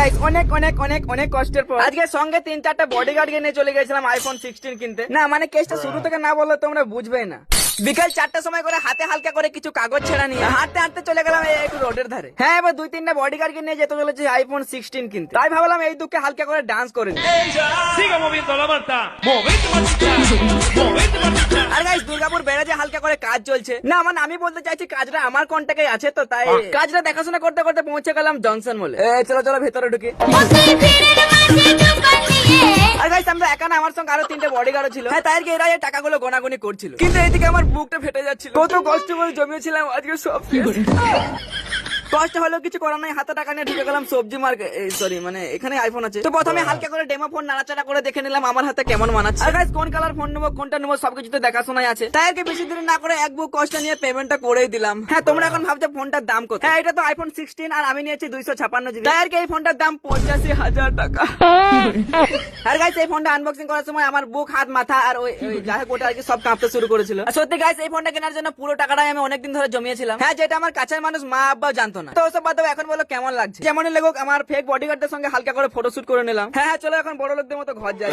Guys অনেক অনেক অনেক অনেক কষ্টের পর আজকে সঙ্গে 3-4টা বডিগার্ড নিয়ে চলে গেছিলাম আইফোন 16 কিনতে। না মানে কেসটা শুরু থেকে না বললে তোমরা বুঝবেই না। বিকাল 4টার সময় করে হাতে হালকা করে কিছু কাগজ ছেড়া নিয়ে হাঁটতে হাঁটতে চলে গেলাম একটু রোডের ধারে। হ্যাঁ এবার 2-3টা বডিগার্ড নিয়ে যেতে চলেছে আইফোন 16 কিনতে। তাই ভাবলাম এই দুঃখে হালকা করে ডান্স করে নিই। Siga moviendo la mata, movete machita, movete machita. আর গাইস দুর্গাপুর ব্যারাজে হালকা করে কাজ চলছে। না মানে আমি বলতে চাইছি কাজটা আমার কন্টাক্টে আছে তো, তাই কাজটা দেখাশোনা করতে করতে পৌঁছে গেলাম জনসন মলে। চলো চলো ভেতরে ঢুকি। আর গাইস আমরা একা না, আমার সঙ্গে আরো 3টে বডিগার্ড ছিল। হ্যাঁ তাই এরা এই টাকাগুলো গোনাগুনি করছিল, কিন্তু এদিকে আমার বুকটা ফেটে যাচ্ছিল। কত কষ্ট করে জমিয়েছিলাম আজকে সব কষ্ট হলো কিছু করার নাই। হাতে টাকা নিয়ে ঢুকে গেলাম সবজি মার্কেট, সরি মানে এখানে আইফোন আছে। তো প্রথমে হালকা করে ডেমো ফোন নাড়াচাড়া করে দেখে নিলাম আমার হাতে কেমন মানাচ্ছে। আর গাইস কোন কালার ফোন নেবো কোনটা নেবো সবকিছু তো দেখাশোনাই আছে। তাই আর কি বেশি দেরি না করে এক বুক কষ্ট নিয়ে পেমেন্টটা করেই দিলাম। হ্যাঁ তোমরা এখন ভাবছো ফোনটার দাম কত? হ্যাঁ এটা তো আইফোন 16 আর আমি নিয়েছি 256 জিবি। তাই আর কি এই ফোনটার দাম 85,000 টাকা। আর গাইস এই ফোনটা আনবক্সিং করার সময় আমার বুক হাত মাথা আর ওই যাই হোক ওটা আর কি সব কাঁপতে শুরু করেছিল। আর সত্যি গাইস এই ফোনটা কেনার জন্য পুরো টাকাটাই আমি অনেকদিন ধরে জমিয়েছিলাম। হ্যাঁ যেটা আমার কাছের মানুষ মা আব্বা জানতো না। তো ওসব বাদ দাও, এখন বলো কেমন লাগছে? যেমনই লাগুক আমার ফেক বডিগার্ডদের সঙ্গে হালকা করে ফটোশুট করে নিলাম। হ্যাঁ চলো এখন বড় লোকদের মতো ঘর যাই।